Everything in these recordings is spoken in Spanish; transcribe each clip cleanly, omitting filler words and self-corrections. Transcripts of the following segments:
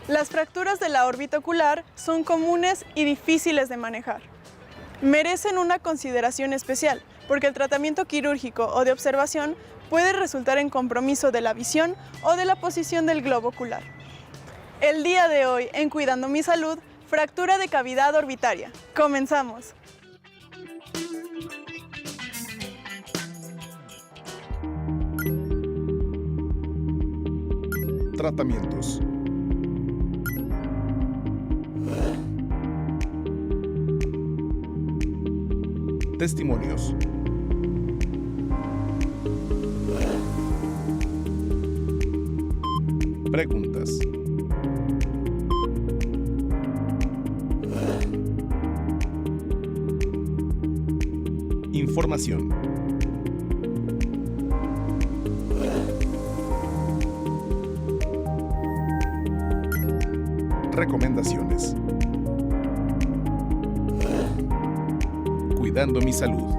Las fracturas de la órbita ocular son comunes y difíciles de manejar. Merecen una consideración especial porque el tratamiento quirúrgico o de observación puede resultar en compromiso de la visión o de la posición del globo ocular. El día de hoy, en Cuidando mi Salud, fractura de cavidad orbitaria. ¡Comenzamos! Tratamientos. Testimonios. Preguntas. Información. Recomendaciones. Cuidando mi salud.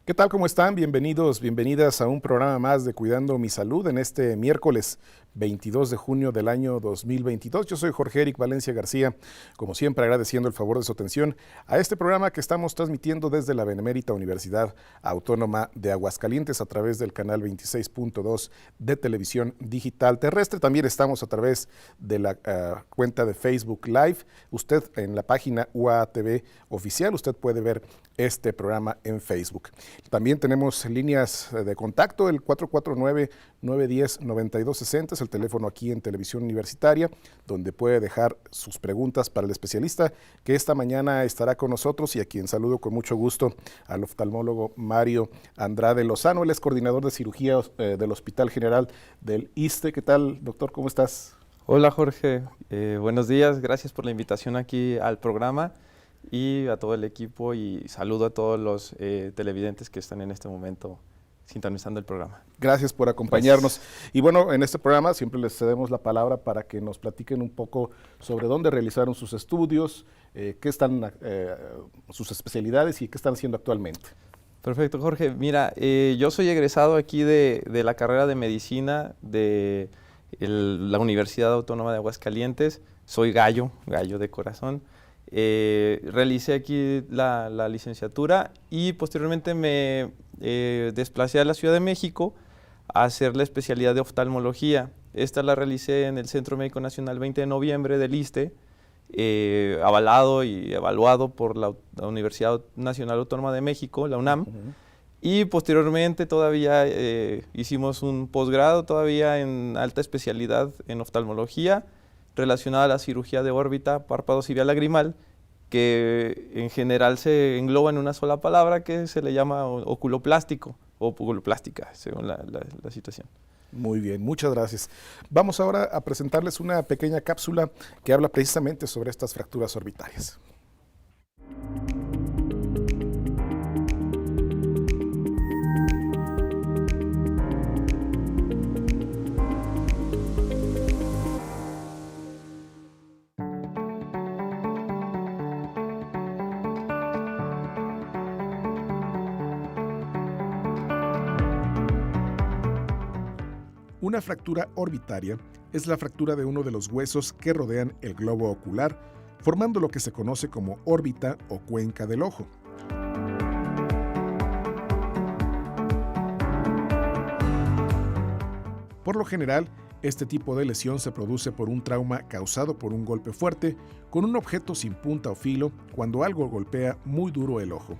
¿Qué tal? ¿Cómo están? Bienvenidos, bienvenidas a un programa más de Cuidando mi Salud en este miércoles 22 de junio del año 2022. Yo soy Jorge Eric Valencia García, como siempre agradeciendo el favor de su atención a este programa que estamos transmitiendo desde la Benemérita Universidad Autónoma de Aguascalientes a través del canal 26.2 de televisión digital terrestre. También estamos a través de la cuenta de Facebook Live. Usted en la página UATV oficial, usted puede ver este programa en Facebook. También tenemos líneas de contacto, el 449-910-9260, es el teléfono aquí en Televisión Universitaria, donde puede dejar sus preguntas para el especialista que esta mañana estará con nosotros y a quien saludo con mucho gusto, al oftalmólogo Mario Andrade Lozano. Él es coordinador de cirugía del Hospital General del ISSSTE. ¿Qué tal, doctor? ¿Cómo estás? Hola, Jorge. Buenos días. Gracias por la invitación aquí al programa y a todo el equipo, y saludo a todos los televidentes que están en este momento sintonizando el programa. Gracias por acompañarnos. Gracias. Y bueno, en este programa siempre les cedemos la palabra para que nos platiquen un poco sobre dónde realizaron sus estudios, qué están sus especialidades y qué están haciendo actualmente. Perfecto, Jorge. Mira, yo soy egresado aquí de la carrera de medicina de la Universidad Autónoma de Aguascalientes. Soy gallo de corazón. Realicé aquí la licenciatura y posteriormente me desplacé a la Ciudad de México a hacer la especialidad de oftalmología. Esta la realicé en el Centro Médico Nacional 20 de noviembre del ISSSTE, avalado y evaluado por la Universidad Nacional Autónoma de México, la UNAM. Y posteriormente todavía hicimos un posgrado todavía en alta especialidad en oftalmología, relacionada a la cirugía de órbita, párpado ciliar lagrimal, que en general se engloba en una sola palabra que se le llama oculoplástico o oculoplástica, según la situación. Muy bien, muchas gracias. Vamos ahora a presentarles una pequeña cápsula que habla precisamente sobre estas fracturas orbitarias. Una fractura orbitaria es la fractura de uno de los huesos que rodean el globo ocular, formando lo que se conoce como órbita o cuenca del ojo. Por lo general, este tipo de lesión se produce por un trauma causado por un golpe fuerte con un objeto sin punta o filo cuando algo golpea muy duro el ojo.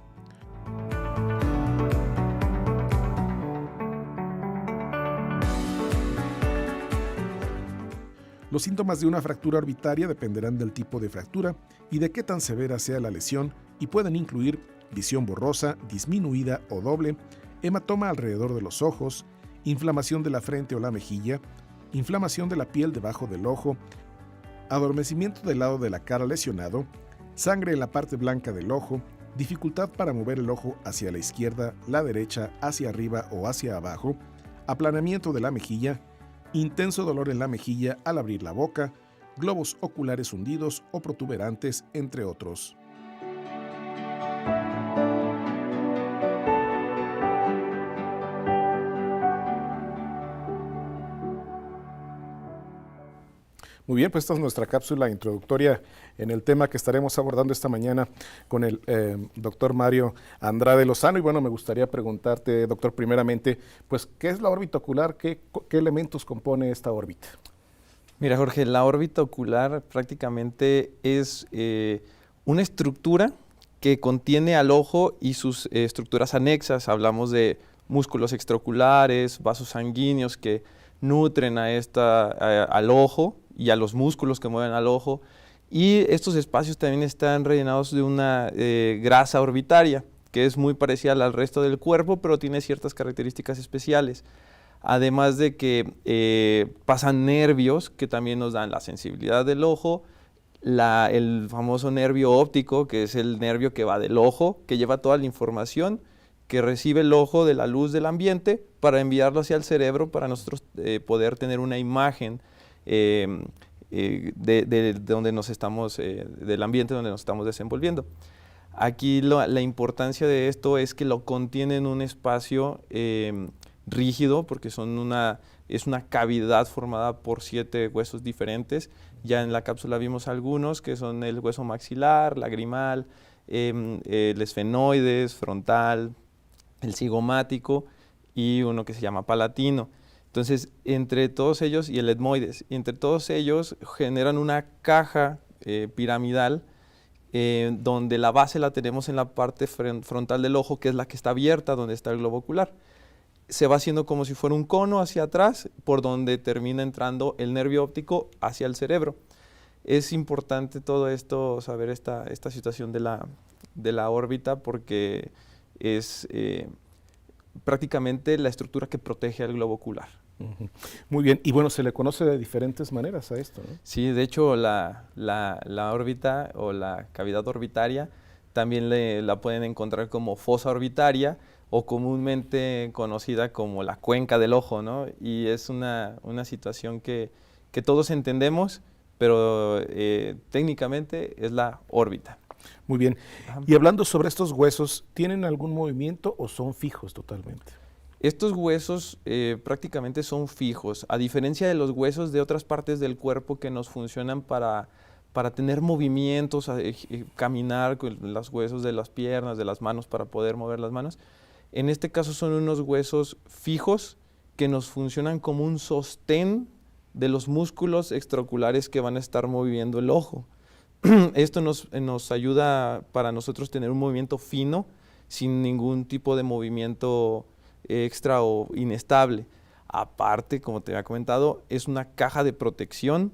Los síntomas de una fractura orbitaria dependerán del tipo de fractura y de qué tan severa sea la lesión y pueden incluir visión borrosa, disminuida o doble, hematoma alrededor de los ojos, inflamación de la frente o la mejilla, inflamación de la piel debajo del ojo, adormecimiento del lado de la cara lesionado, sangre en la parte blanca del ojo, dificultad para mover el ojo hacia la izquierda, la derecha, hacia arriba o hacia abajo, aplanamiento de la mejilla, intenso dolor en la mejilla al abrir la boca, globos oculares hundidos o protuberantes, entre otros. Muy bien, pues esta es nuestra cápsula introductoria en el tema que estaremos abordando esta mañana con el doctor Mario Andrade Lozano. Y bueno, me gustaría preguntarte, doctor, primeramente, pues, ¿qué es la órbita ocular? ¿Qué elementos compone esta órbita? Mira, Jorge, la órbita ocular prácticamente es una estructura que contiene al ojo y sus estructuras anexas. Hablamos de músculos extraoculares, vasos sanguíneos que nutren al ojo y a los músculos que mueven al ojo. Y estos espacios también están rellenados de una grasa orbitaria, que es muy parecida al resto del cuerpo, pero tiene ciertas características especiales. Además de que pasan nervios que también nos dan la sensibilidad del ojo, el famoso nervio óptico, que es el nervio que va del ojo, que lleva toda la información que recibe el ojo de la luz del ambiente para enviarlo hacia el cerebro para nosotros poder tener una imagen donde nos estamos, del ambiente donde nos estamos desenvolviendo. Aquí la importancia de esto es que lo contiene en un espacio rígido, porque es una cavidad formada por 7 huesos diferentes. Ya en la cápsula vimos algunos que son el hueso maxilar, lagrimal, el esfenoides, frontal, el cigomático y uno que se llama palatino. Entonces, entre todos ellos, y el etmoides, entre todos ellos generan una caja piramidal donde la base la tenemos en la parte frontal del ojo, que es la que está abierta, donde está el globo ocular. Se va haciendo como si fuera un cono hacia atrás, por donde termina entrando el nervio óptico hacia el cerebro. Es importante todo esto, saber esta situación de la órbita, porque es prácticamente la estructura que protege al globo ocular. Muy bien, y bueno, se le conoce de diferentes maneras a esto, ¿no? Sí, de hecho la órbita o la cavidad orbitaria también la pueden encontrar como fosa orbitaria o comúnmente conocida como la cuenca del ojo, ¿no? Y es una situación que todos entendemos, pero técnicamente es la órbita. Muy bien. Ajá. Y hablando sobre estos huesos, ¿tienen algún movimiento o son fijos totalmente? Estos huesos prácticamente son fijos, a diferencia de los huesos de otras partes del cuerpo que nos funcionan para tener movimientos, caminar con los huesos de las piernas, de las manos para poder mover las manos. En este caso son unos huesos fijos que nos funcionan como un sostén de los músculos extraoculares que van a estar moviendo el ojo. Esto nos ayuda para nosotros tener un movimiento fino sin ningún tipo de movimiento extra o inestable. Aparte, como te había comentado, es una caja de protección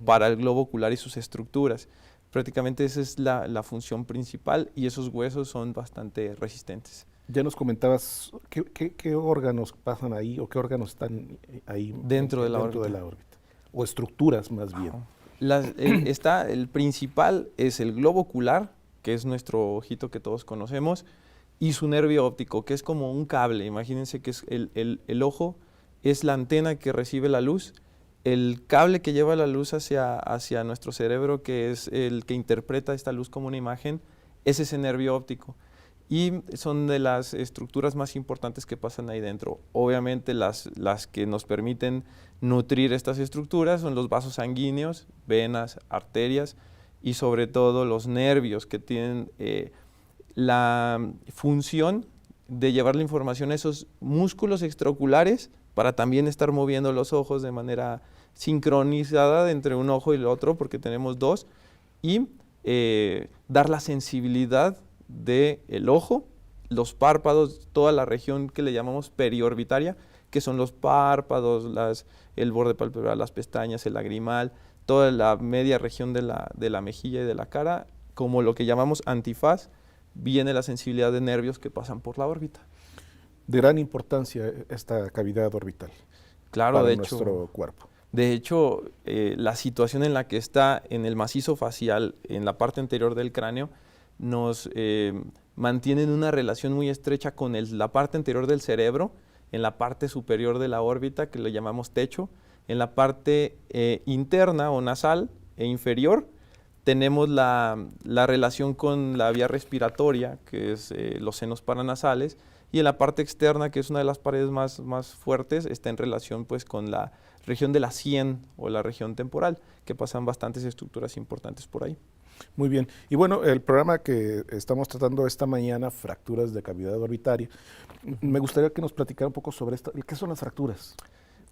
para el globo ocular y sus estructuras. Prácticamente esa es la función principal y esos huesos son bastante resistentes. Ya nos comentabas qué órganos pasan ahí o qué órganos están ahí dentro de la órbita. O estructuras más bien. El principal es el globo ocular, que es nuestro ojito que todos conocemos, y su nervio óptico, que es como un cable. Imagínense que es el ojo es la antena que recibe la luz, el cable que lleva la luz hacia nuestro cerebro, que es el que interpreta esta luz como una imagen, es ese nervio óptico. Y son de las estructuras más importantes que pasan ahí dentro. Obviamente las que nos permiten nutrir estas estructuras son los vasos sanguíneos, venas, arterias y sobre todo los nervios, que tienen la función de llevar la información a esos músculos extraoculares para también estar moviendo los ojos de manera sincronizada entre un ojo y el otro, porque tenemos dos, y dar la sensibilidad del ojo, los párpados, toda la región que le llamamos periorbitaria, que son los párpados, el borde palpebral, las pestañas, el lagrimal, toda la media región de la mejilla y de la cara, como lo que llamamos antifaz, viene la sensibilidad de nervios que pasan por la órbita. De gran importancia esta cavidad orbital. Claro, para de nuestro cuerpo. De hecho, la situación en la que está en el macizo facial, en la parte anterior del cráneo, nos mantiene en una relación muy estrecha con la parte anterior del cerebro, en la parte superior de la órbita, que le llamamos techo, en la parte interna o nasal e inferior, tenemos la relación con la vía respiratoria, que es los senos paranasales, y en la parte externa, que es una de las paredes más fuertes, está en relación pues con la región de la sien o la región temporal, que pasan bastantes estructuras importantes por ahí. Muy bien. Y bueno, el programa que estamos tratando esta mañana, fracturas de cavidad orbitaria, me gustaría que nos platicara un poco sobre esto. ¿Qué son las fracturas?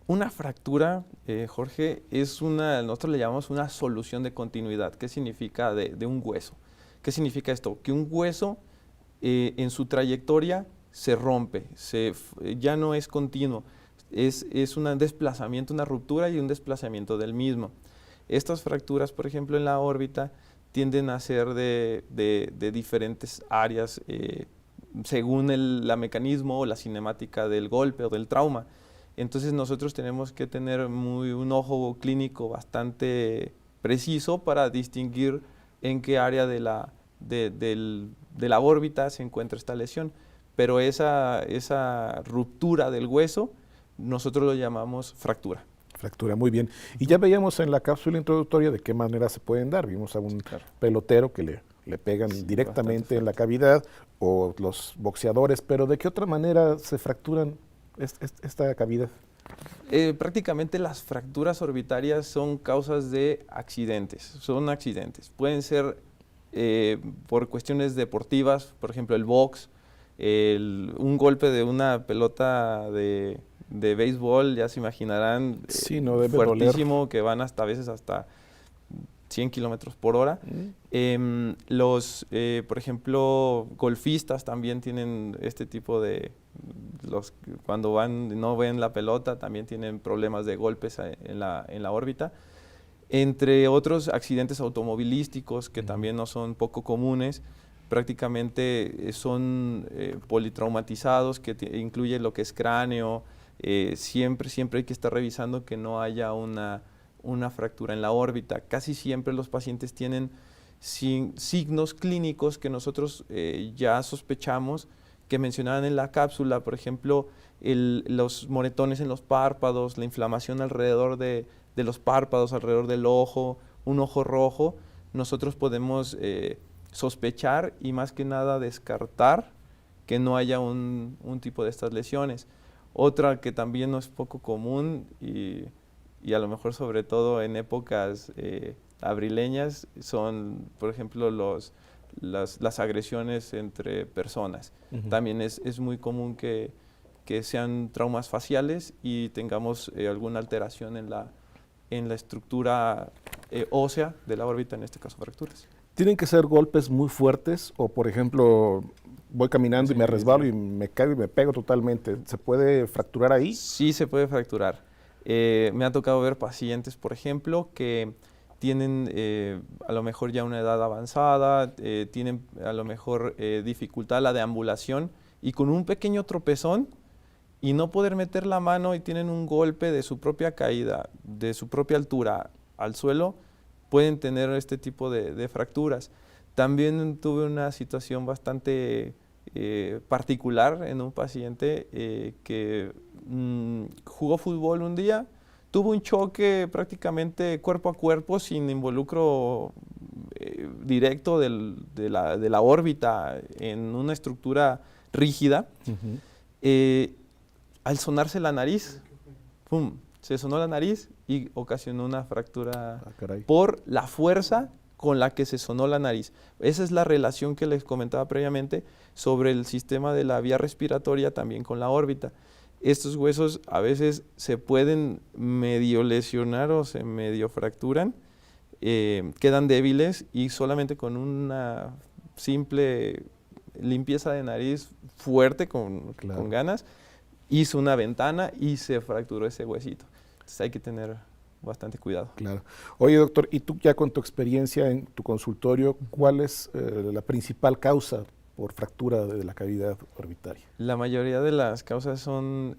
Una fractura, Jorge, nosotros le llamamos una solución de continuidad. ¿Qué significa de un hueso? ¿Qué significa esto? Que un hueso en su trayectoria se rompe, ya no es continuo, es un desplazamiento, una ruptura y un desplazamiento del mismo. Estas fracturas, por ejemplo, en la órbita, tienden a ser de diferentes áreas según el mecanismo o la cinemática del golpe o del trauma. Entonces nosotros tenemos que tener un ojo clínico bastante preciso para distinguir en qué área de la órbita se encuentra esta lesión. Pero esa ruptura del hueso nosotros lo llamamos fractura. Fractura, muy bien. Y ya veíamos en la cápsula introductoria de qué manera se pueden dar. Vimos a un pelotero que le pegan directamente en la cavidad, o los boxeadores, pero ¿de qué otra manera se fracturan esta cavidad? Prácticamente las fracturas orbitarias son causas de accidentes, son accidentes. Pueden ser por cuestiones deportivas, por ejemplo el box, un golpe de una pelota de béisbol, ya se imaginarán, sí, no debe fuertísimo, doler. que van a veces hasta 100 kilómetros por hora. Por ejemplo, golfistas también tienen este tipo cuando no ven la pelota, también tienen problemas de golpes en la órbita. Entre otros accidentes automovilísticos que también no son poco comunes, prácticamente son politraumatizados, que incluye lo que es cráneo. Siempre hay que estar revisando que no haya una fractura en la órbita. Casi siempre los pacientes tienen signos clínicos que nosotros ya sospechamos, que mencionaban en la cápsula, por ejemplo, los moretones en los párpados, la inflamación alrededor de los párpados, alrededor del ojo, un ojo rojo. Nosotros podemos sospechar y más que nada descartar que no haya un tipo de estas lesiones. Otra que también no es poco común y a lo mejor sobre todo en épocas abrileñas son, por ejemplo, las agresiones entre personas. También es muy común que sean traumas faciales y tengamos alguna alteración en la estructura ósea de la órbita, en este caso fracturas. ¿Tienen que ser golpes muy fuertes o, por ejemplo, voy caminando y me resbalo y me caigo y me pego totalmente? ¿Se puede fracturar ahí? Sí, se puede fracturar. Me ha tocado ver pacientes, por ejemplo, que tienen a lo mejor ya una edad avanzada, tienen a lo mejor dificultad a la deambulación y con un pequeño tropezón y no poder meter la mano y tienen un golpe de su propia caída, de su propia altura al suelo, pueden tener este tipo de fracturas. También tuve una situación bastante particular en un paciente que jugó fútbol un día, tuvo un choque prácticamente cuerpo a cuerpo sin involucro directo de la órbita en una estructura rígida. Al sonarse la nariz, ¡pum!, se sonó la nariz y ocasionó una fractura por la fuerza con la que se sonó la nariz. Esa es la relación que les comentaba previamente sobre el sistema de la vía respiratoria también con la órbita. Estos huesos a veces se pueden medio lesionar o se medio fracturan, quedan débiles y solamente con una simple limpieza de nariz fuerte con ganas, hizo una ventana y se fracturó ese huesito. Entonces hay que tener bastante cuidado. Claro. Oye, doctor, y tú ya con tu experiencia en tu consultorio, ¿cuál es la principal causa por fractura de la cavidad orbitaria? La mayoría de las causas son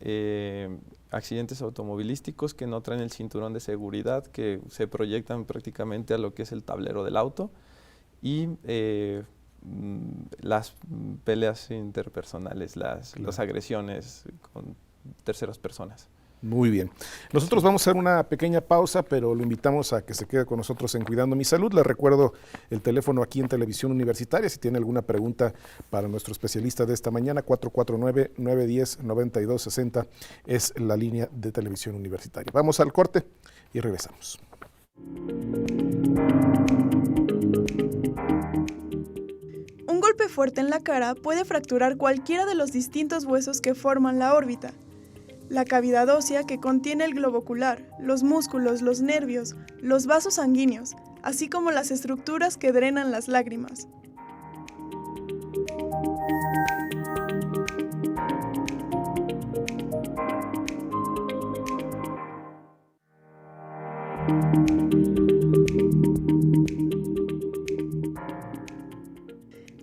accidentes automovilísticos que no traen el cinturón de seguridad, que se proyectan prácticamente a lo que es el tablero del auto, y las peleas interpersonales, las agresiones con terceras personas. Muy bien. Nosotros vamos a hacer una pequeña pausa, pero lo invitamos a que se quede con nosotros en Cuidando Mi Salud. Les recuerdo el teléfono aquí en Televisión Universitaria. Si tiene alguna pregunta para nuestro especialista de esta mañana, 449-910-9260 es la línea de Televisión Universitaria. Vamos al corte y regresamos. Un golpe fuerte en la cara puede fracturar cualquiera de los distintos huesos que forman la órbita. La cavidad ósea que contiene el globo ocular, los músculos, los nervios, los vasos sanguíneos, así como las estructuras que drenan las lágrimas.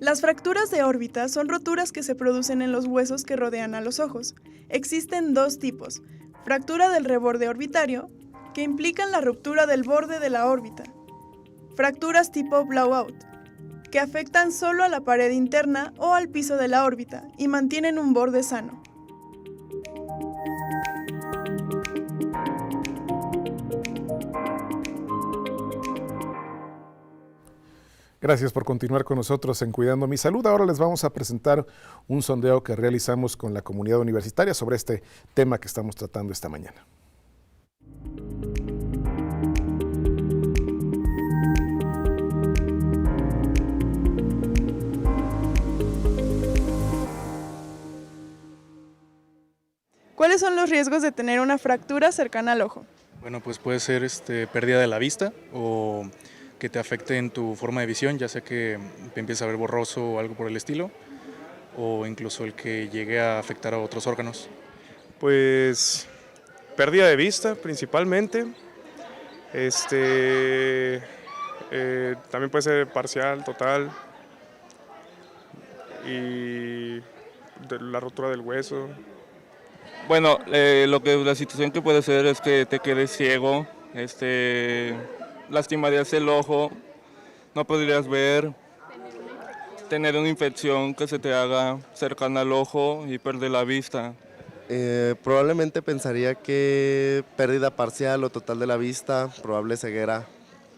Las fracturas de órbita son roturas que se producen en los huesos que rodean a los ojos. Existen dos tipos: fractura del reborde orbitario, que implican la ruptura del borde de la órbita; fracturas tipo blowout, que afectan solo a la pared interna o al piso de la órbita y mantienen un borde sano. Gracias por continuar con nosotros en Cuidando Mi Salud. Ahora les vamos a presentar un sondeo que realizamos con la comunidad universitaria sobre este tema que estamos tratando esta mañana. ¿Cuáles son los riesgos de tener una fractura cercana al ojo? Bueno, pues puede ser pérdida de la vista o que te afecte en tu forma de visión, ya sea que te empieces a ver borroso o algo por el estilo, o incluso el que llegue a afectar a otros órganos. Pues pérdida de vista principalmente, también puede ser parcial, total, y la rotura del hueso. Bueno, la situación que puede ser es que te quedes ciego, lastimarías el ojo, no podrías ver, tener una infección que se te haga cercana al ojo y perder la vista. Probablemente pensaría que pérdida parcial o total de la vista, probable ceguera,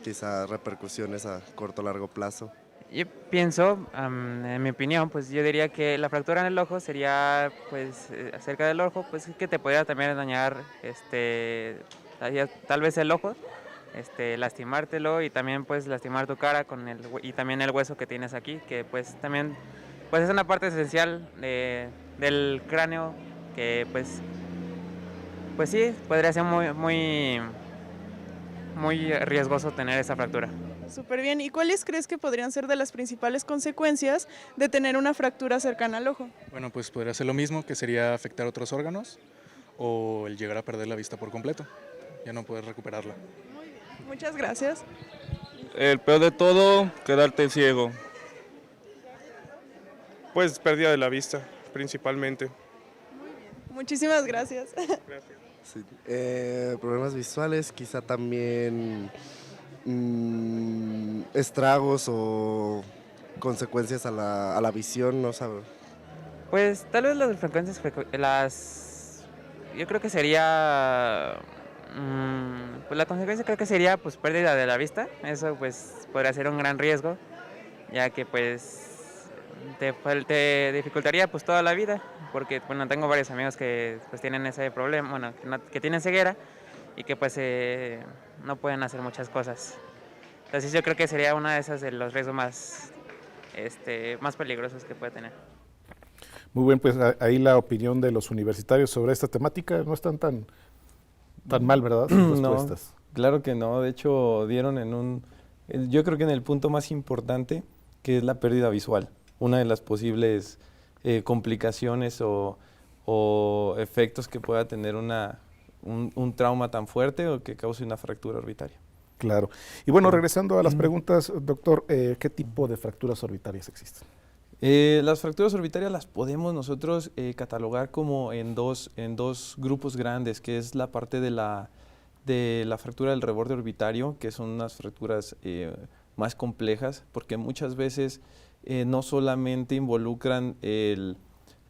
quizá repercusiones a corto o largo plazo. Yo pienso, en mi opinión, pues yo diría que la fractura en el ojo sería, pues, cerca del ojo, pues que te podría también dañar, tal vez el ojo, lastimártelo y también, pues, lastimar tu cara y también el hueso que tienes aquí, que, pues, también, pues, es una parte esencial del cráneo que, pues sí, podría ser muy riesgoso tener esa fractura. Súper bien. ¿Y cuáles crees que podrían ser de las principales consecuencias de tener una fractura cercana al ojo? Bueno, pues podría ser lo mismo, que sería afectar otros órganos o el llegar a perder la vista por completo, ya no poder recuperarla. Muy bien. Muchas gracias. El peor de todo, quedarte ciego. Pues pérdida de la vista principalmente. Muchísimas gracias. Gracias. Sí. Problemas visuales, quizá también estragos o consecuencias a la visión, no sabe. Pues tal vez las frecuencias, yo creo que sería, pues la consecuencia creo que sería pues pérdida de la vista. Eso pues podría ser un gran riesgo, ya que pues te dificultaría pues toda la vida, porque bueno, tengo varios amigos que pues tienen ese problema, bueno, que tienen ceguera y que pues no pueden hacer muchas cosas. Entonces yo creo que sería una de esas de los riesgos más peligrosos que puede tener. Muy bien, pues ahí la opinión de los universitarios sobre esta temática. No están tan mal, ¿verdad? Sus respuestas. No, claro que no. De hecho, dieron yo creo que en el punto más importante, que es la pérdida visual. Una de las posibles complicaciones o efectos que pueda tener un trauma tan fuerte o que cause una fractura orbitaria. Claro. Y bueno, regresando a las preguntas, doctor, ¿qué tipo de fracturas orbitarias existen? Las fracturas orbitarias las podemos nosotros catalogar como en dos grupos grandes, que es la parte de la fractura del reborde orbitario, que son unas fracturas más complejas, porque muchas veces no solamente involucran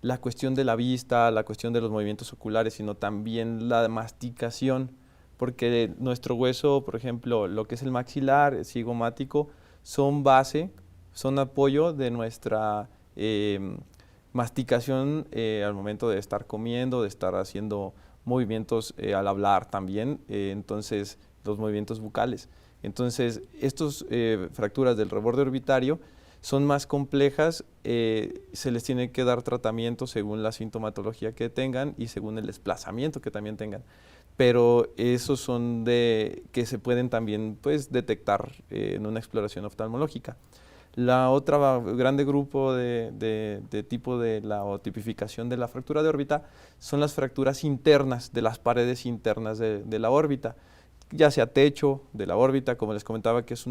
la cuestión de la vista, la cuestión de los movimientos oculares, sino también la masticación, porque nuestro hueso, por ejemplo, lo que es el maxilar, el cigomático, son base, son apoyo de nuestra masticación al momento de estar comiendo, de estar haciendo movimientos al hablar también, entonces los movimientos bucales. Entonces, estas fracturas del reborde orbitario son más complejas, se les tiene que dar tratamiento según la sintomatología que tengan y según el desplazamiento que también tengan. Pero esos son que se pueden también pues, detectar en una exploración oftalmológica. La otra grande grupo de tipo de la o tipificación de la fractura de órbita son las fracturas internas, de las paredes internas de la órbita, ya sea techo de la órbita, como les comentaba que es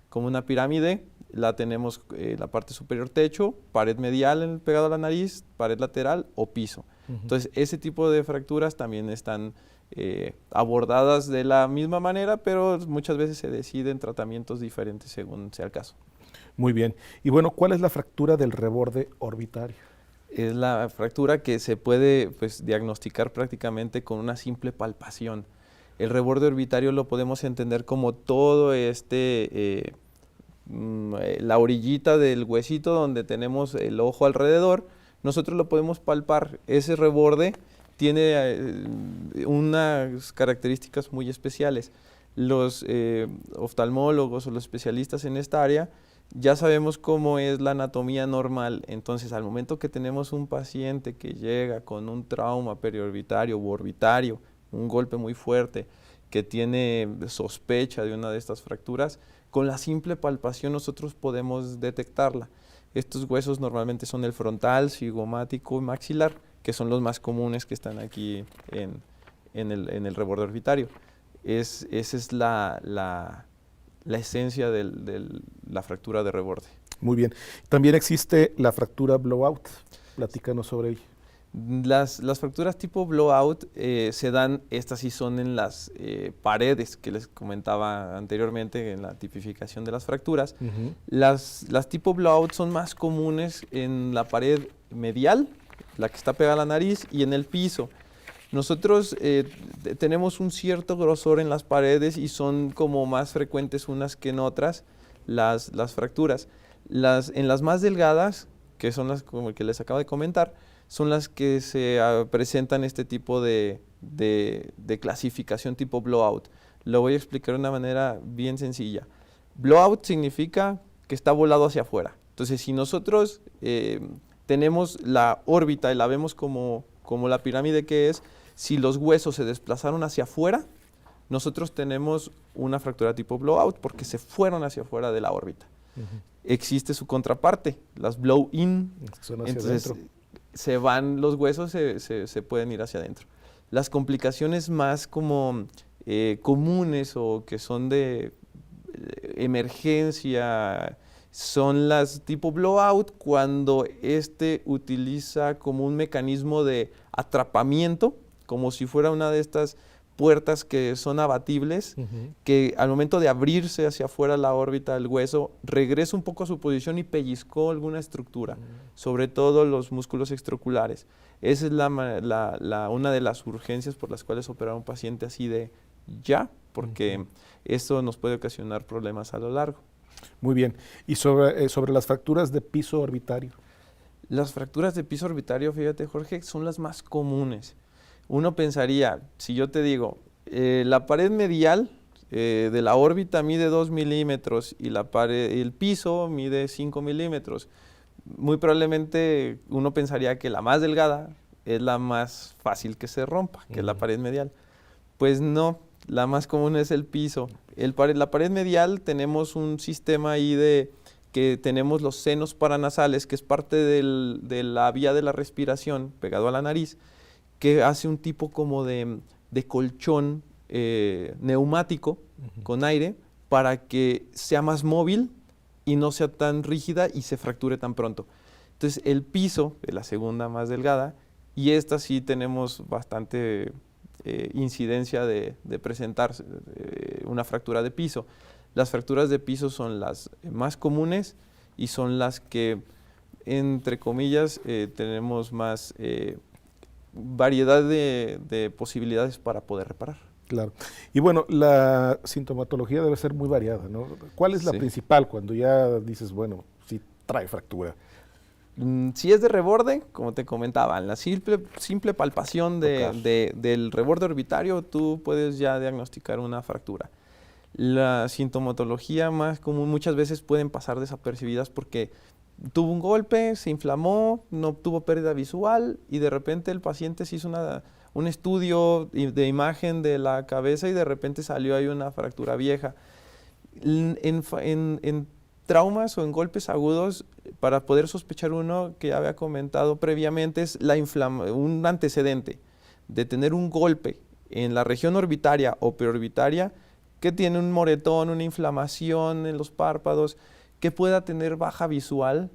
como una pirámide, la tenemos la parte superior techo, pared medial pegado a la nariz, pared lateral o piso. Entonces ese tipo de fracturas también están abordadas de la misma manera, pero muchas veces se deciden tratamientos diferentes según sea el caso. Muy bien. Y bueno, ¿cuál es la fractura del reborde orbitario? Es la fractura que se puede pues, diagnosticar prácticamente con una simple palpación. El reborde orbitario lo podemos entender como todo la orillita del huesito donde tenemos el ojo alrededor. Nosotros lo podemos palpar. Ese reborde tiene unas características muy especiales. Los oftalmólogos o los especialistas en esta área ya sabemos cómo es la anatomía normal, entonces al momento que tenemos un paciente que llega con un trauma periorbitario u orbitario, un golpe muy fuerte, que tiene sospecha de una de estas fracturas, con la simple palpación nosotros podemos detectarla. Estos huesos normalmente son el frontal, cigomático y maxilar, que son los más comunes que están aquí en el reborde orbitario. Esa es la esencia de la fractura de reborde. Muy bien. También existe la fractura blowout. Platícanos sobre ella. Las fracturas tipo blowout se dan, estas sí son en las paredes que les comentaba anteriormente en la tipificación de las fracturas. Las tipo blowout son más comunes en la pared medial, la que está pegada a la nariz, y en el piso. Nosotros tenemos un cierto grosor en las paredes y son como más frecuentes unas que en otras las fracturas. En las más delgadas, que son las como que les acabo de comentar, son las que se presentan este tipo de clasificación tipo blowout. Lo voy a explicar de una manera bien sencilla. Blowout significa que está volado hacia afuera. Entonces, si nosotros tenemos la órbita y la vemos como la pirámide que es, si los huesos se desplazaron hacia afuera, nosotros tenemos una fractura tipo blowout porque se fueron hacia afuera de la órbita. Existe su contraparte, las blow-in. Entonces, se van los huesos, se pueden ir hacia adentro. Las complicaciones más como comunes o que son de emergencia son las tipo blowout, cuando utiliza como un mecanismo de atrapamiento, como si fuera una de estas puertas que son abatibles, que al momento de abrirse hacia afuera la órbita del hueso, regresa un poco a su posición y pellizcó alguna estructura, sobre todo los músculos extraoculares. Esa es una de las urgencias por las cuales operar a un paciente así de ya, porque esto nos puede ocasionar problemas a lo largo. Muy bien. ¿Y sobre las fracturas de piso orbitario? Las fracturas de piso orbitario, fíjate Jorge, son las más comunes. Uno pensaría, si yo te digo, la pared medial de la órbita mide 2 milímetros y el piso mide 5 milímetros, muy probablemente uno pensaría que la más delgada es la más fácil que se rompa, que es la pared medial. Pues no, la más común es el piso. La pared medial tenemos un sistema ahí que tenemos los senos paranasales, que es parte de la vía de la respiración pegado a la nariz, que hace un tipo como de colchón neumático con aire para que sea más móvil y no sea tan rígida y se fracture tan pronto. Entonces el piso es la segunda más delgada y esta sí tenemos bastante incidencia de presentar una fractura de piso. Las fracturas de piso son las más comunes y son las que entre comillas, tenemos más variedad de posibilidades para poder reparar. Claro. Y bueno, la sintomatología debe ser muy variada, ¿no? ¿Cuál es la Sí. principal cuando ya dices, bueno, sí trae fractura? Si es de reborde, como te comentaba, en la simple palpación del reborde orbitario, tú puedes ya diagnosticar una fractura. La sintomatología más común muchas veces pueden pasar desapercibidas porque tuvo un golpe, se inflamó, no tuvo pérdida visual y de repente el paciente se hizo un estudio de imagen de la cabeza y de repente salió ahí una fractura vieja. En traumas o en golpes agudos, para poder sospechar uno que había comentado previamente, es un antecedente de tener un golpe en la región orbitaria o preorbitaria que tiene un moretón, una inflamación en los párpados, que pueda tener baja visual.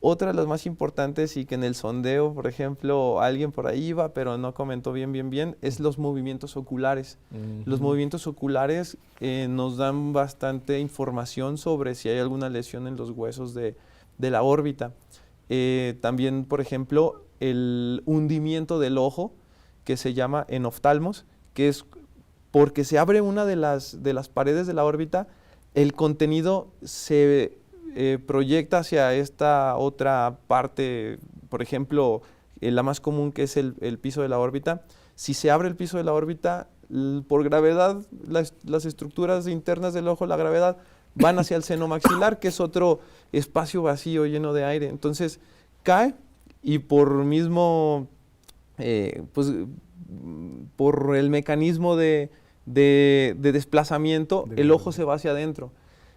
Otra de las más importantes y que en el sondeo, por ejemplo, alguien por ahí iba, pero no comentó bien, es los movimientos oculares. Los movimientos oculares nos dan bastante información sobre si hay alguna lesión en los huesos de la órbita. También, por ejemplo, el hundimiento del ojo, que se llama enoftalmos, que es porque se abre una de las paredes de la órbita, el contenido se proyecta hacia esta otra parte, por ejemplo, la más común, que es el piso de la órbita. Si se abre el piso de la órbita, por gravedad, las estructuras internas del ojo, la gravedad, van hacia el seno maxilar, que es otro espacio vacío lleno de aire. Entonces cae y por el mecanismo de desplazamiento, el ojo se va hacia adentro.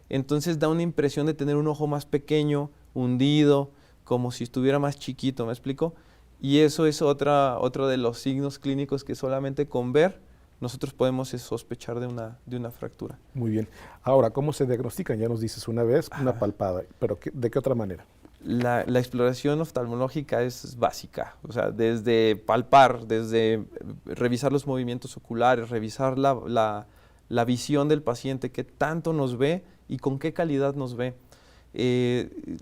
Entonces da una impresión de tener un ojo más pequeño, hundido, como si estuviera más chiquito, ¿me explico? Y eso es otro de los signos clínicos que solamente con ver nosotros podemos sospechar de una fractura. Muy bien. Ahora, ¿cómo se diagnostican? Ya nos dices una vez, una palpada, pero ¿de qué otra manera? La exploración oftalmológica es básica, o sea, desde palpar, desde revisar los movimientos oculares, revisar la visión del paciente, qué tanto nos ve y con qué calidad nos ve.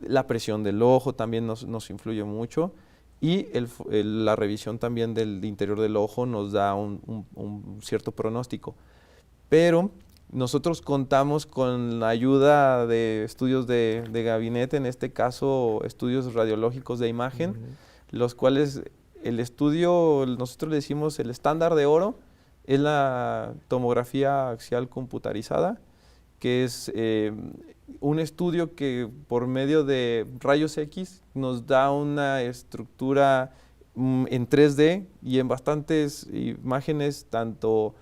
La presión del ojo también nos influye mucho y la revisión también del interior del ojo nos da un cierto pronóstico. Pero nosotros contamos con la ayuda de estudios de gabinete, en este caso estudios radiológicos de imagen, los cuales el estudio, nosotros le decimos el estándar de oro, es la tomografía axial computarizada, que es un estudio que por medio de rayos X nos da una estructura en 3D y en bastantes imágenes, tanto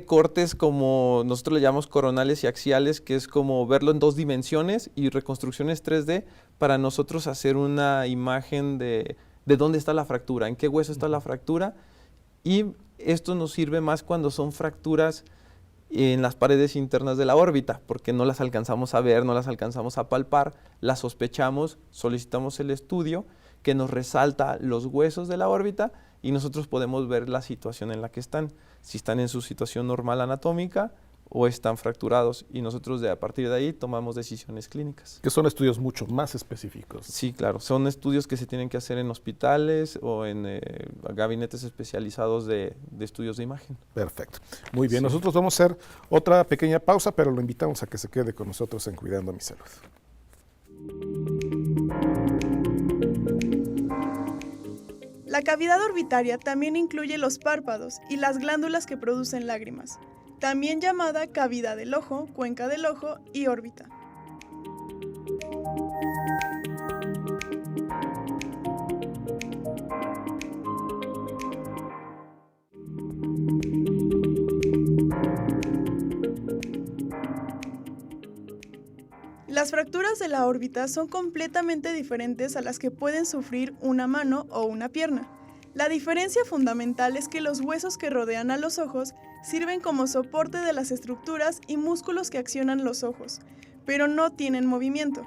cortes como nosotros le llamamos coronales y axiales, que es como verlo en 2 dimensiones, y reconstrucciones 3D para nosotros hacer una imagen de dónde está la fractura, en qué hueso está la fractura. Y esto nos sirve más cuando son fracturas en las paredes internas de la órbita, porque no las alcanzamos a ver, no las alcanzamos a palpar, las sospechamos, solicitamos el estudio que nos resalta los huesos de la órbita y nosotros podemos ver la situación en la que están, si están en su situación normal anatómica o están fracturados, y nosotros a partir de ahí tomamos decisiones clínicas. Que son estudios mucho más específicos. Sí, claro, son estudios que se tienen que hacer en hospitales o en gabinetes especializados de estudios de imagen. Perfecto. Muy bien, Sí. nosotros vamos a hacer otra pequeña pausa, pero lo invitamos a que se quede con nosotros en Cuidando mi Salud. La cavidad orbitaria también incluye los párpados y las glándulas que producen lágrimas, también llamada cavidad del ojo, cuenca del ojo y órbita. Las fracturas de la órbita son completamente diferentes a las que pueden sufrir una mano o una pierna. La diferencia fundamental es que los huesos que rodean a los ojos sirven como soporte de las estructuras y músculos que accionan los ojos, pero no tienen movimiento.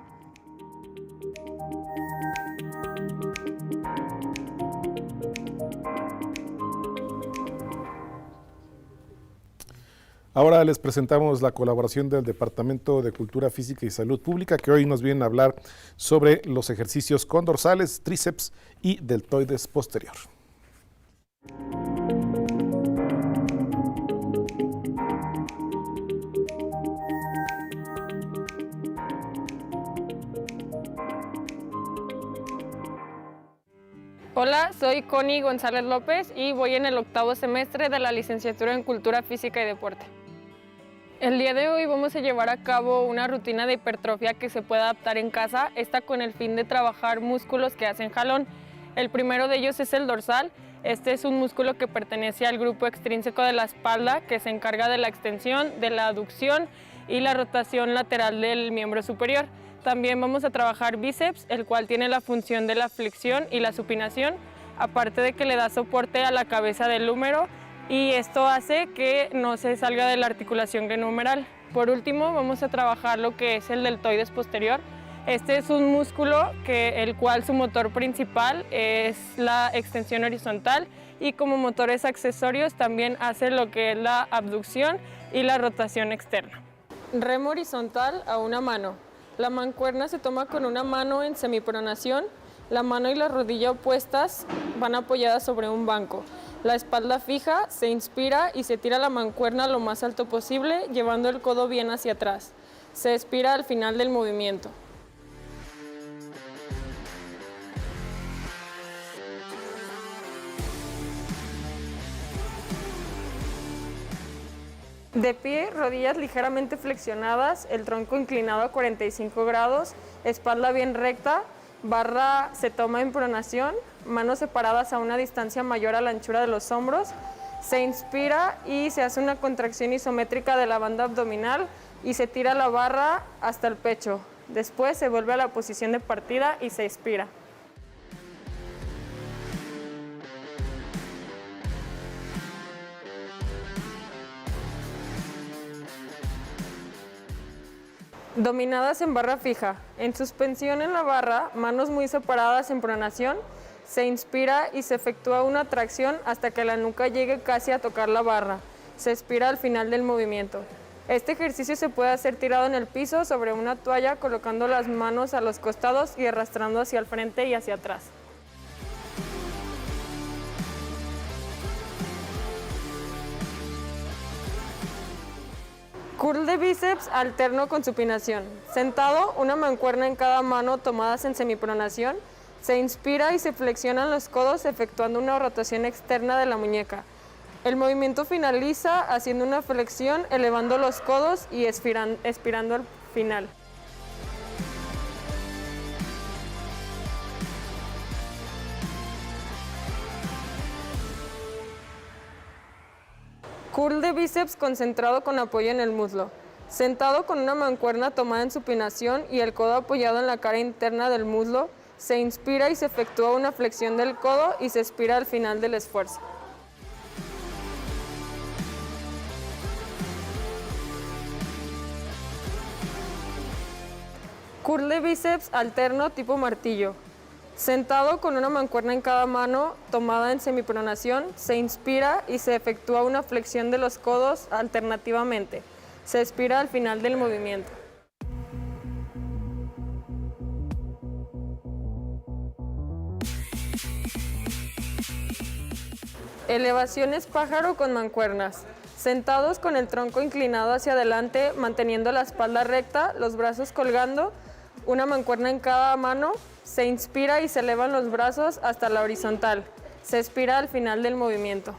Ahora les presentamos la colaboración del Departamento de Cultura Física y Salud Pública, que hoy nos vienen a hablar sobre los ejercicios con dorsales, tríceps y deltoides posterior. Hola, soy Connie González López y voy en el 8º semestre de la licenciatura en Cultura Física y Deporte. El día de hoy vamos a llevar a cabo una rutina de hipertrofia que se puede adaptar en casa, esta con el fin de trabajar músculos que hacen jalón. El primero de ellos es el dorsal. Este es un músculo que pertenece al grupo extrínseco de la espalda, que se encarga de la extensión, de la aducción y la rotación lateral del miembro superior. También vamos a trabajar bíceps, el cual tiene la función de la flexión y la supinación, aparte de que le da soporte a la cabeza del húmero y esto hace que no se salga de la articulación glenohumeral. Por último, vamos a trabajar lo que es el deltoides posterior. Este es un músculo el cual su motor principal es la extensión horizontal y como motores accesorios también hace lo que es la abducción y la rotación externa. Remo horizontal a una mano. La mancuerna se toma con una mano en semipronación, la mano y la rodilla opuestas van apoyadas sobre un banco. La espalda fija, se inspira y se tira la mancuerna lo más alto posible, llevando el codo bien hacia atrás. Se expira al final del movimiento. De pie, rodillas ligeramente flexionadas, el tronco inclinado a 45 grados, espalda bien recta, barra se toma en pronación, manos separadas a una distancia mayor a la anchura de los hombros, se inspira y se hace una contracción isométrica de la banda abdominal y se tira la barra hasta el pecho. Después se vuelve a la posición de partida y se expira. Dominadas en barra fija. En suspensión en la barra, manos muy separadas en pronación, se inspira y se efectúa una tracción hasta que la nuca llegue casi a tocar la barra. Se expira al final del movimiento. Este ejercicio se puede hacer tirado en el piso sobre una toalla, colocando las manos a los costados y arrastrando hacia el frente y hacia atrás. Curl de bíceps alterno con supinación. Sentado, una mancuerna en cada mano tomadas en semipronación. Se inspira y se flexionan los codos efectuando una rotación externa de la muñeca. El movimiento finaliza haciendo una flexión, elevando los codos y expirando al final. Curl de bíceps concentrado con apoyo en el muslo. Sentado con una mancuerna tomada en supinación y el codo apoyado en la cara interna del muslo, se inspira y se efectúa una flexión del codo y se expira al final del esfuerzo. Curl de bíceps alterno tipo martillo. Sentado con una mancuerna en cada mano, tomada en semipronación, se inspira y se efectúa una flexión de los codos alternativamente. Se expira al final del movimiento. Elevaciones pájaro con mancuernas. Sentados con el tronco inclinado hacia adelante, manteniendo la espalda recta, los brazos colgando, una mancuerna en cada mano, se inspira y se elevan los brazos hasta la horizontal. Se expira al final del movimiento.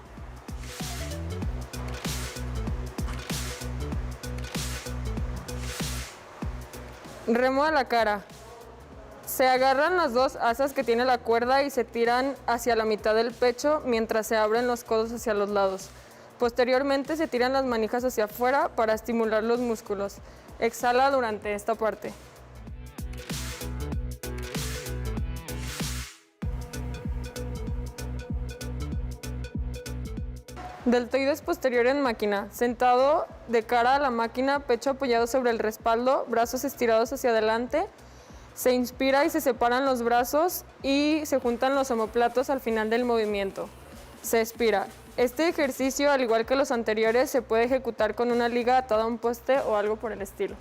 Remo a la cara. Se agarran las dos asas que tiene la cuerda y se tiran hacia la mitad del pecho mientras se abren los codos hacia los lados. Posteriormente se tiran las manijas hacia afuera para estimular los músculos. Exhala durante esta parte. Deltoides posterior en máquina. Sentado de cara a la máquina, pecho apoyado sobre el respaldo, brazos estirados hacia adelante. Se inspira y se separan los brazos y se juntan los omóplatos al final del movimiento. Se expira. Este ejercicio, al igual que los anteriores, se puede ejecutar con una liga atada a un poste o algo por el estilo.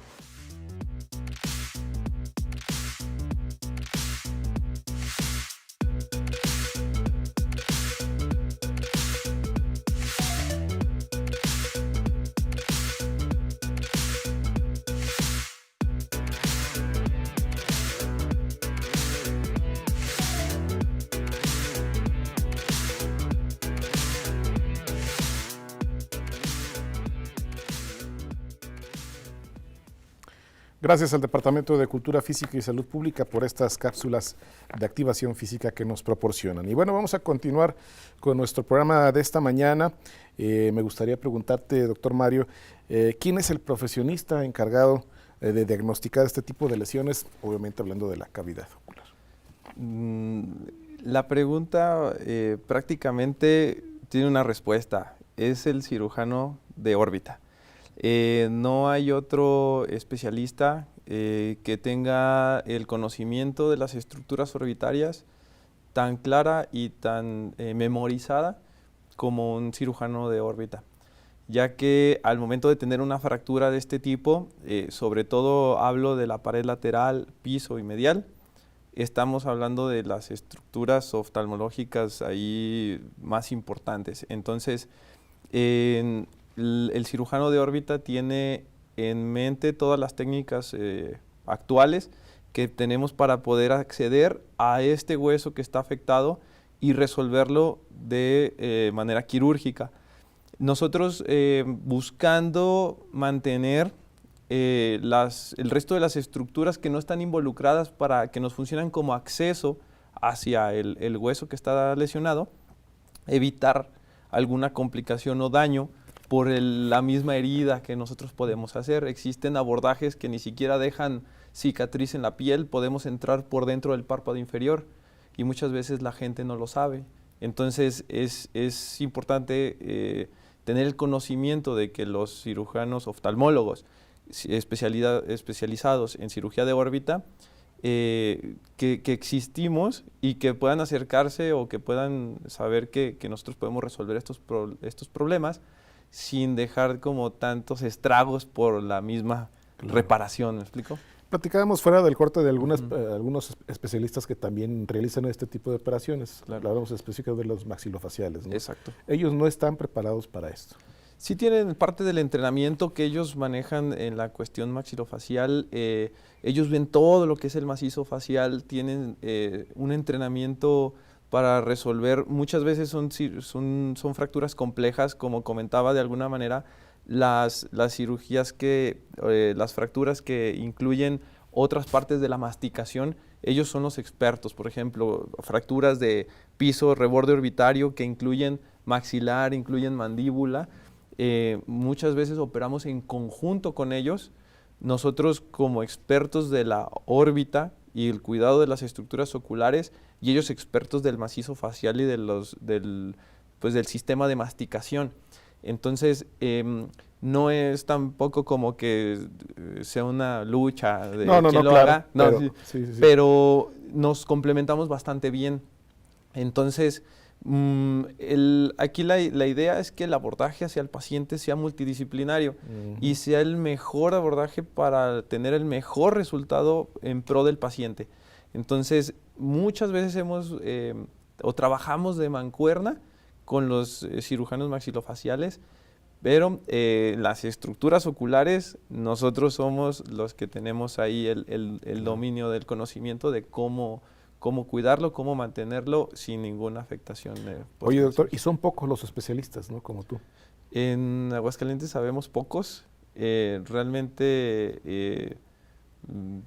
Gracias al Departamento de Cultura Física y Salud Pública por estas cápsulas de activación física que nos proporcionan. Y bueno, vamos a continuar con nuestro programa de esta mañana. Me gustaría preguntarte, doctor Mario, ¿quién es el profesionista encargado de diagnosticar este tipo de lesiones, obviamente hablando de la cavidad ocular? La pregunta prácticamente tiene una respuesta. Es el cirujano de órbita. No hay otro especialista que tenga el conocimiento de las estructuras orbitarias tan clara y tan memorizada como un cirujano de órbita, ya que al momento de tener una fractura de este tipo, sobre todo hablo de la pared lateral, piso y medial, estamos hablando de las estructuras oftalmológicas ahí más importantes. Entonces, el cirujano de órbita tiene en mente todas las técnicas actuales que tenemos para poder acceder a este hueso que está afectado y resolverlo de manera quirúrgica. Nosotros buscando mantener el resto de las estructuras que no están involucradas para que nos funcionen como acceso hacia el hueso que está lesionado, evitar alguna complicación o daño por la misma herida que nosotros podemos hacer. Existen abordajes que ni siquiera dejan cicatriz en la piel, podemos entrar por dentro del párpado inferior y muchas veces la gente no lo sabe. Entonces es importante tener el conocimiento de que los cirujanos oftalmólogos especializados en cirugía de órbita, que existimos y que puedan acercarse o que puedan saber que nosotros podemos resolver estos problemas sin dejar como tantos estragos por la misma reparación, ¿me explico? Platicábamos fuera del corte de algunos especialistas que también realizan este tipo de operaciones. Claro. Hablamos específicamente de los maxilofaciales, ¿no? Exacto. Ellos no están preparados para esto. Sí tienen parte del entrenamiento que ellos manejan en la cuestión maxilofacial. Ellos ven todo lo que es el macizo facial, tienen un entrenamiento para resolver. Muchas veces son fracturas complejas, como comentaba de alguna manera, las cirugías las fracturas que incluyen otras partes de la masticación, ellos son los expertos. Por ejemplo, fracturas de piso, reborde orbitario que incluyen maxilar, incluyen mandíbula. Muchas veces operamos en conjunto con ellos. Nosotros como expertos de la órbita y el cuidado de las estructuras oculares, y ellos expertos del macizo facial y del sistema de masticación. Entonces, no es tampoco como que sea una lucha de quién lo haga, pero nos complementamos bastante bien. Entonces, aquí la idea es que el abordaje hacia el paciente sea multidisciplinario y sea el mejor abordaje para tener el mejor resultado en pro del paciente. Entonces, muchas veces trabajamos de mancuerna con los cirujanos maxilofaciales, pero las estructuras oculares, nosotros somos los que tenemos ahí el dominio del conocimiento de cómo cuidarlo, cómo mantenerlo sin ninguna afectación. Oye, doctor, y son pocos los especialistas, ¿no? Como tú. En Aguascalientes sabemos pocos. Realmente,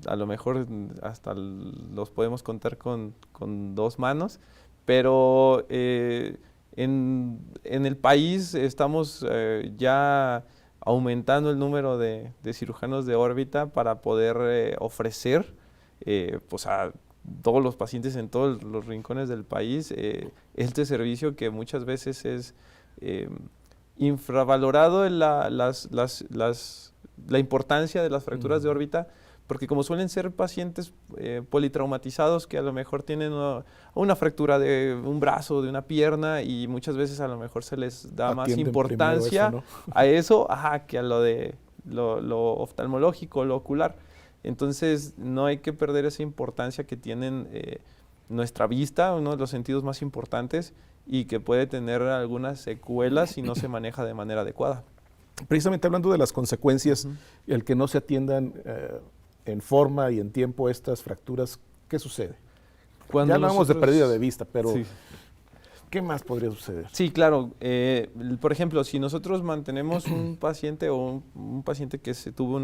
a lo mejor hasta los podemos contar con 2 manos, pero en el país estamos ya aumentando el número de cirujanos de órbita para poder ofrecer a todos los pacientes en todos los rincones del país este servicio que muchas veces es infravalorado en la importancia de las fracturas de órbita, porque como suelen ser pacientes politraumatizados que a lo mejor tienen una fractura de un brazo, de una pierna, y muchas veces a lo mejor se les da más importancia eso, ¿no? a eso que a lo de lo oftalmológico, lo ocular. Entonces no hay que perder esa importancia que tienen nuestra vista, uno de los sentidos más importantes, y que puede tener algunas secuelas si no se maneja de manera adecuada. Precisamente hablando de las consecuencias, el que no se atiendan en forma y en tiempo estas fracturas, ¿qué sucede? Ya hablamos de pérdida de vista, pero sí. ¿Qué más podría suceder? Sí, claro. Por ejemplo, si nosotros mantenemos un paciente o un paciente que se tuvo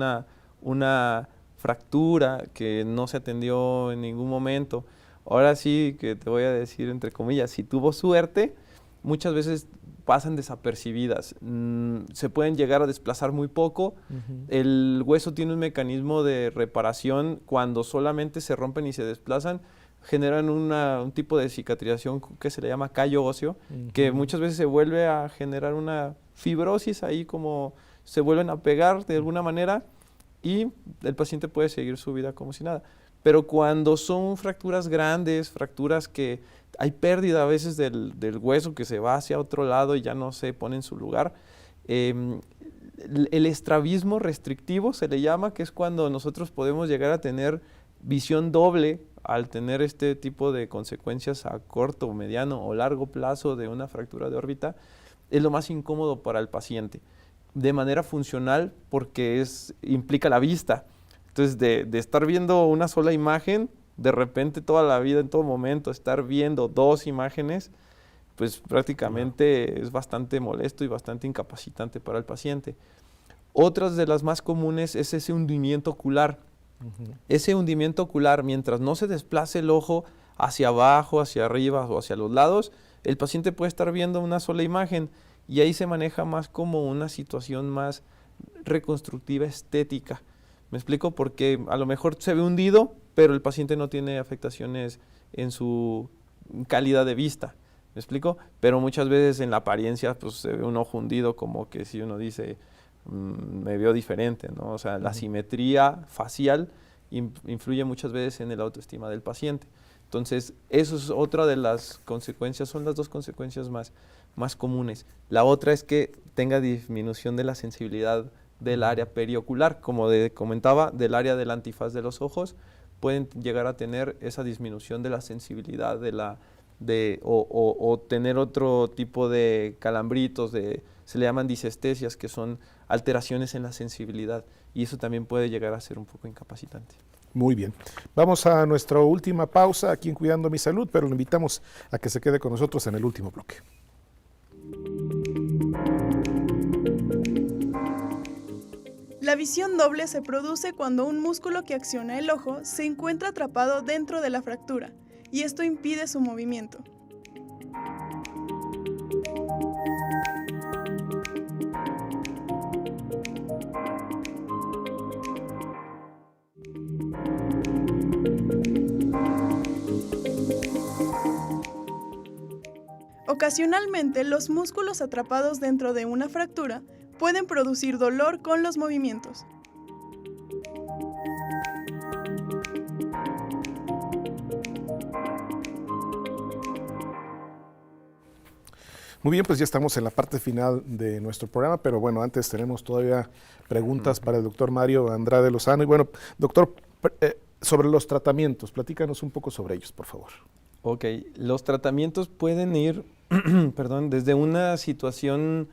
una fractura que no se atendió en ningún momento, ahora sí que te voy a decir entre comillas, si tuvo suerte, muchas veces pasan desapercibidas. Se pueden llegar a desplazar muy poco. El hueso tiene un mecanismo de reparación cuando solamente se rompen y se desplazan, generan un tipo de cicatrización que se le llama callo óseo, que muchas veces se vuelve a generar una fibrosis ahí, como se vuelven a pegar de alguna manera, y el paciente puede seguir su vida como si nada. Pero cuando son fracturas grandes, fracturas que hay pérdida a veces del hueso que se va hacia otro lado y ya no se pone en su lugar, el estrabismo restrictivo se le llama, que es cuando nosotros podemos llegar a tener visión doble al tener este tipo de consecuencias a corto, mediano o largo plazo de una fractura de órbita. Es lo más incómodo para el paciente, de manera funcional, porque implica la vista. Entonces, de estar viendo una sola imagen, de repente toda la vida, en todo momento, estar viendo dos imágenes, pues prácticamente es bastante molesto y bastante incapacitante para el paciente. Otras de las más comunes es ese hundimiento ocular. Ese hundimiento ocular, mientras no se desplace el ojo hacia abajo, hacia arriba o hacia los lados, el paciente puede estar viendo una sola imagen, y ahí se maneja más como una situación más reconstructiva estética. ¿Me explico? Porque a lo mejor se ve hundido, pero el paciente no tiene afectaciones en su calidad de vista. ¿Me explico? Pero muchas veces en la apariencia pues se ve un ojo hundido, como que si uno dice, me veo diferente, ¿no? O sea, la simetría facial influye muchas veces en el autoestima del paciente. Entonces, eso es otra de las consecuencias, son las dos consecuencias más comunes. La otra es que tenga disminución de la sensibilidad del área periocular, como comentaba, del área del antifaz de los ojos, pueden llegar a tener esa disminución de la sensibilidad o tener otro tipo de calambritos, se le llaman disestesias, que son alteraciones en la sensibilidad, y eso también puede llegar a ser un poco incapacitante. Muy bien. Vamos a nuestra última pausa aquí en Cuidando Mi Salud, pero lo invitamos a que se quede con nosotros en el último bloque. La visión doble se produce cuando un músculo que acciona el ojo se encuentra atrapado dentro de la fractura, y esto impide su movimiento. Ocasionalmente, los músculos atrapados dentro de una fractura pueden producir dolor con los movimientos. Muy bien, pues ya estamos en la parte final de nuestro programa, pero bueno, antes tenemos todavía preguntas para el doctor Mario Andrade Lozano. Y bueno, doctor, sobre los tratamientos, platícanos un poco sobre ellos, por favor. Ok, los tratamientos pueden ir desde una situación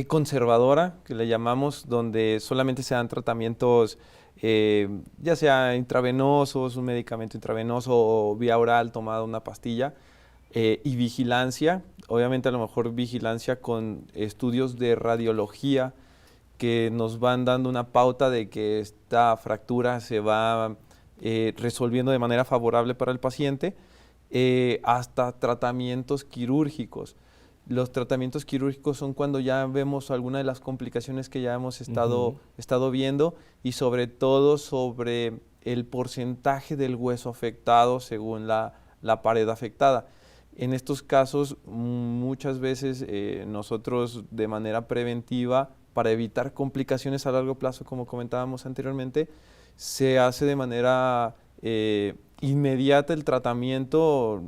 conservadora, que le llamamos, donde solamente se dan tratamientos, ya sea intravenosos, un medicamento intravenoso o vía oral tomada una pastilla, y vigilancia, obviamente a lo mejor vigilancia con estudios de radiología que nos van dando una pauta de que esta fractura se va resolviendo de manera favorable para el paciente, hasta tratamientos quirúrgicos. Los tratamientos quirúrgicos son cuando ya vemos alguna de las complicaciones que ya hemos estado viendo, y sobre todo sobre el porcentaje del hueso afectado según la pared afectada. En estos casos, muchas veces nosotros de manera preventiva, para evitar complicaciones a largo plazo, como comentábamos anteriormente, se hace de manera inmediata el tratamiento,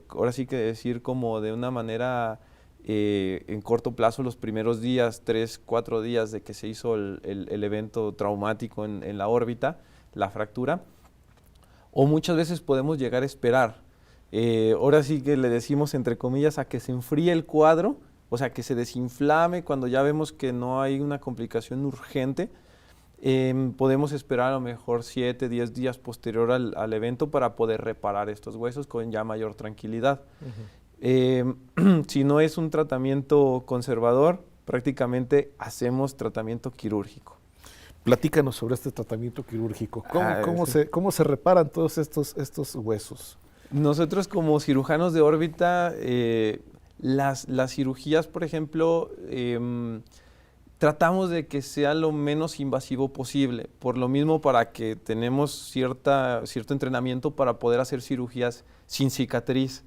ahora sí que decir como de una manera en corto plazo, los primeros días, 3, 4 días de que se hizo el evento traumático en la órbita, la fractura, o muchas veces podemos llegar a esperar. Ahora sí que le decimos entre comillas a que se enfríe el cuadro, o sea, que se desinflame cuando ya vemos que no hay una complicación urgente. Podemos esperar a lo mejor 7, 10 días posterior al evento para poder reparar estos huesos con ya mayor tranquilidad. Si no es un tratamiento conservador, prácticamente hacemos tratamiento quirúrgico. Platícanos sobre este tratamiento quirúrgico. ¿Cómo se reparan todos estos huesos? Nosotros como cirujanos de órbita, las cirugías, por ejemplo, tratamos de que sea lo menos invasivo posible. Por lo mismo, para que tenemos cierto entrenamiento para poder hacer cirugías sin cicatriz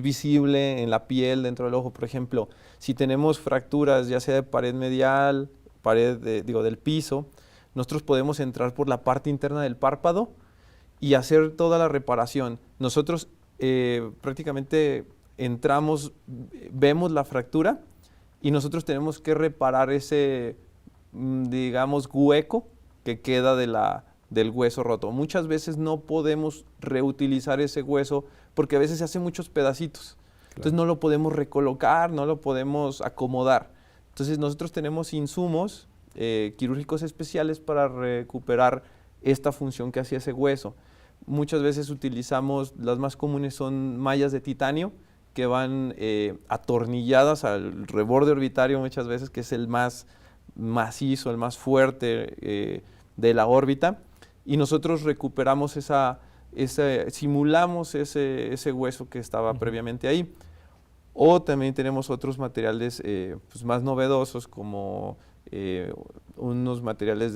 visible en la piel, dentro del ojo. Por ejemplo, si tenemos fracturas, ya sea de pared medial, del piso, nosotros podemos entrar por la parte interna del párpado y hacer toda la reparación. Nosotros prácticamente entramos, vemos la fractura y nosotros tenemos que reparar ese, digamos, hueco que queda del hueso roto. Muchas veces no podemos reutilizar ese hueso porque a veces se hacen muchos pedacitos. Claro. Entonces no lo podemos recolocar, no lo podemos acomodar. Entonces nosotros tenemos insumos quirúrgicos especiales para recuperar esta función que hacía ese hueso. Muchas veces utilizamos, las más comunes son mallas de titanio que van atornilladas al reborde orbitario muchas veces, que es el más macizo, el más fuerte de la órbita, y nosotros recuperamos simulamos ese hueso que estaba previamente ahí. O también tenemos otros materiales pues más novedosos, como unos materiales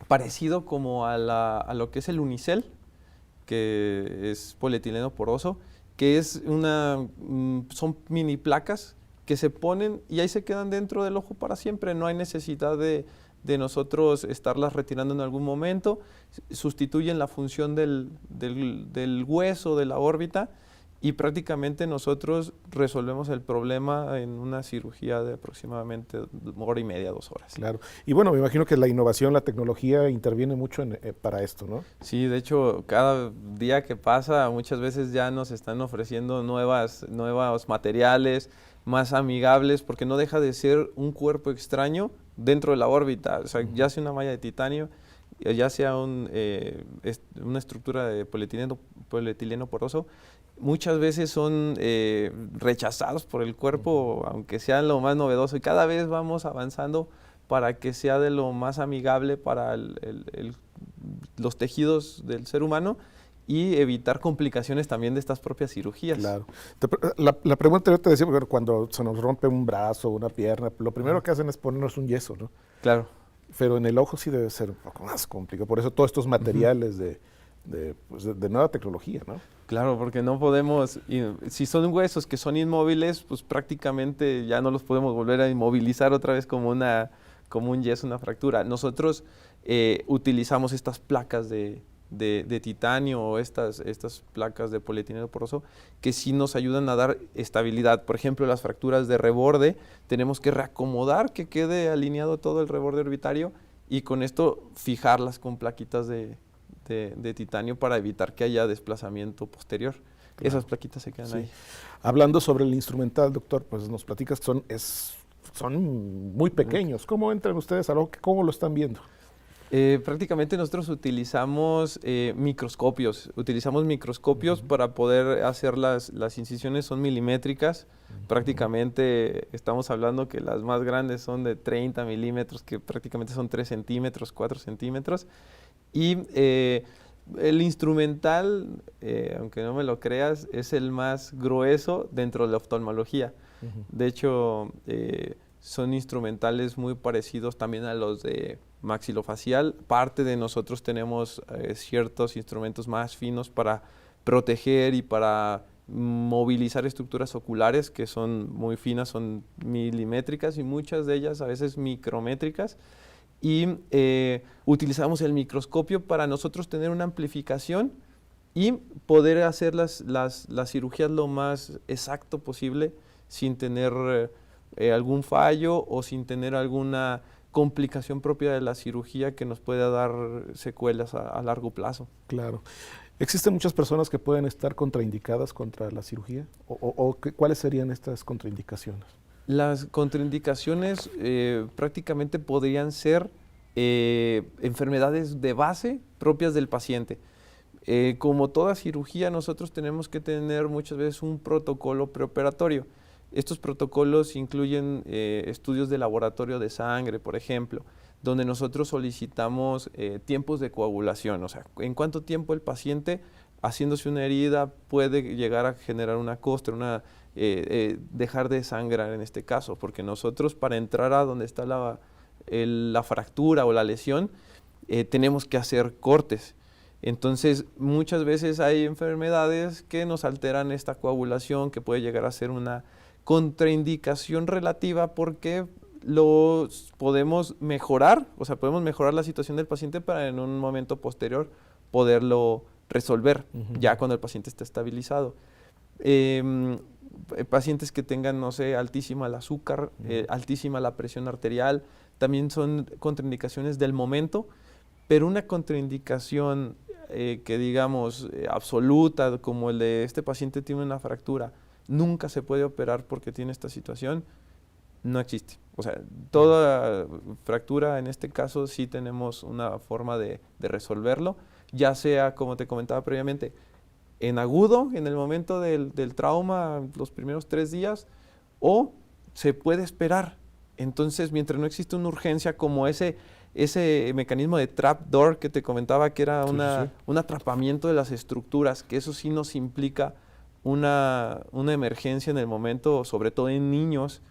parecido como a lo que es el unicel, que es polietileno poroso, que es son mini placas que se ponen y ahí se quedan dentro del ojo para siempre. No hay necesidad de nosotros estarlas retirando en algún momento. Sustituyen la función del hueso, de la órbita, y prácticamente nosotros resolvemos el problema en una cirugía de aproximadamente 1h30, 2 horas. Claro. Y bueno, me imagino que la innovación, la tecnología interviene mucho para esto, ¿no? Sí, de hecho, cada día que pasa, muchas veces ya nos están ofreciendo nuevos materiales más amigables, porque no deja de ser un cuerpo extraño dentro de la órbita. O sea, ya sea una malla de titanio, ya sea una estructura de polietileno poroso, muchas veces son rechazados por el cuerpo, aunque sean lo más novedoso, y cada vez vamos avanzando para que sea de lo más amigable para los tejidos del ser humano y evitar complicaciones también de estas propias cirugías. Claro. La pregunta yo te decía, cuando se nos rompe un brazo o una pierna, lo primero que hacen es ponernos un yeso, ¿no? Claro. Pero en el ojo sí debe ser un poco más complicado, por eso todos estos materiales de nueva tecnología, ¿no? Claro, porque no podemos, si son huesos que son inmóviles, pues prácticamente ya no los podemos volver a inmovilizar otra vez como un yeso, una fractura. Nosotros utilizamos estas placas de titanio o estas placas de polietileno poroso que sí nos ayudan a dar estabilidad. Por ejemplo, las fracturas de reborde, tenemos que reacomodar que quede alineado todo el reborde orbitario y con esto fijarlas con plaquitas de titanio para evitar que haya desplazamiento posterior. Claro. Esas plaquitas se quedan ahí. Hablando sobre el instrumental, doctor, pues nos platicas que son muy pequeños. ¿Cómo entran ustedes a lo que cómo lo están viendo? Prácticamente nosotros utilizamos microscopios. Utilizamos microscopios para poder hacer las incisiones, son milimétricas. Prácticamente estamos hablando que las más grandes son de 30 milímetros, que prácticamente son 3 centímetros, 4 centímetros. Y el instrumental, aunque no me lo creas, es el más grueso dentro de la oftalmología. De hecho, son instrumentales muy parecidos también a los de maxilofacial. Parte de nosotros tenemos ciertos instrumentos más finos para proteger y para movilizar estructuras oculares que son muy finas, son milimétricas y muchas de ellas a veces micrométricas. y utilizamos el microscopio para nosotros tener una amplificación y poder hacer las cirugías lo más exacto posible sin tener algún fallo o sin tener alguna complicación propia de la cirugía que nos pueda dar secuelas a largo plazo. Claro. ¿Existen muchas personas que pueden estar contraindicadas contra la cirugía? ¿Cuáles serían estas contraindicaciones? Las contraindicaciones prácticamente podrían ser enfermedades de base propias del paciente. Como toda cirugía, nosotros tenemos que tener muchas veces un protocolo preoperatorio. Estos protocolos incluyen estudios de laboratorio de sangre, por ejemplo, donde nosotros solicitamos tiempos de coagulación, o sea, en cuánto tiempo el paciente, haciéndose una herida, puede llegar a generar una costra, dejar de sangrar en este caso, porque nosotros para entrar a donde está la fractura o la lesión, tenemos que hacer cortes. Entonces, muchas veces hay enfermedades que nos alteran esta coagulación, que puede llegar a ser una contraindicación relativa porque los podemos mejorar, o sea, podemos mejorar la situación del paciente para en un momento posterior poderlo resolver, ya cuando el paciente está estabilizado. Pacientes que tengan, no sé, altísima el azúcar, altísima la presión arterial, también son contraindicaciones del momento, pero una contraindicación que digamos absoluta, como el de este paciente tiene una fractura, nunca se puede operar porque tiene esta situación, no existe. O sea, toda fractura en este caso sí tenemos una forma de resolverlo, ya sea, como te comentaba previamente, en agudo, en el momento del trauma, los primeros 3 días, o se puede esperar. Entonces, mientras no existe una urgencia como ese mecanismo de trapdoor que te comentaba, que era un atrapamiento de las estructuras, que eso sí nos implica una emergencia en el momento, sobre todo en niños,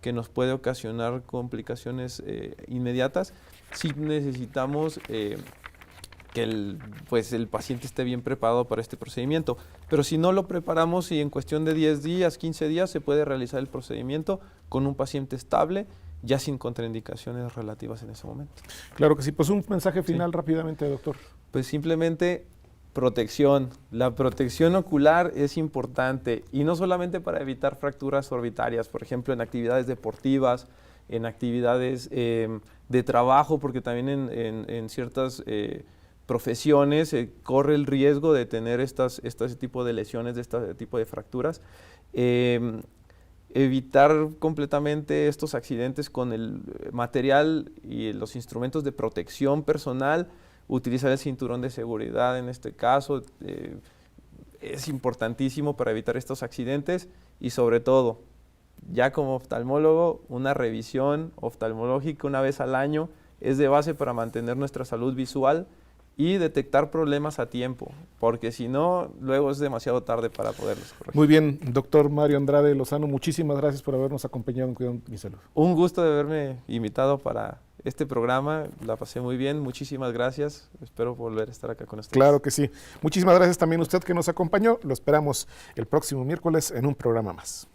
que nos puede ocasionar complicaciones inmediatas, sí necesitamos que el paciente esté bien preparado para este procedimiento. Pero si no lo preparamos y en cuestión de 10 días, 15 días, se puede realizar el procedimiento con un paciente estable, ya sin contraindicaciones relativas en ese momento. Claro que sí. Pues un mensaje final rápidamente, doctor. Pues simplemente protección. La protección ocular es importante y no solamente para evitar fracturas orbitarias, por ejemplo, en actividades deportivas, en actividades de trabajo, porque también en ciertas profesiones corre el riesgo de tener este tipo de lesiones, de este tipo de fracturas. Evitar completamente estos accidentes con el material y los instrumentos de protección personal, utilizar el cinturón de seguridad en este caso, es importantísimo para evitar estos accidentes y sobre todo, ya como oftalmólogo, una revisión oftalmológica una vez al año es de base para mantener nuestra salud visual y detectar problemas a tiempo, porque si no, luego es demasiado tarde para poderlos corregir. Muy bien, doctor Mario Andrade Lozano, muchísimas gracias por habernos acompañado en Cuidando Mi Salud. Un gusto de haberme invitado para este programa, la pasé muy bien, muchísimas gracias, espero volver a estar acá con ustedes. Claro que sí. Muchísimas gracias también a usted que nos acompañó, lo esperamos el próximo miércoles en un programa más.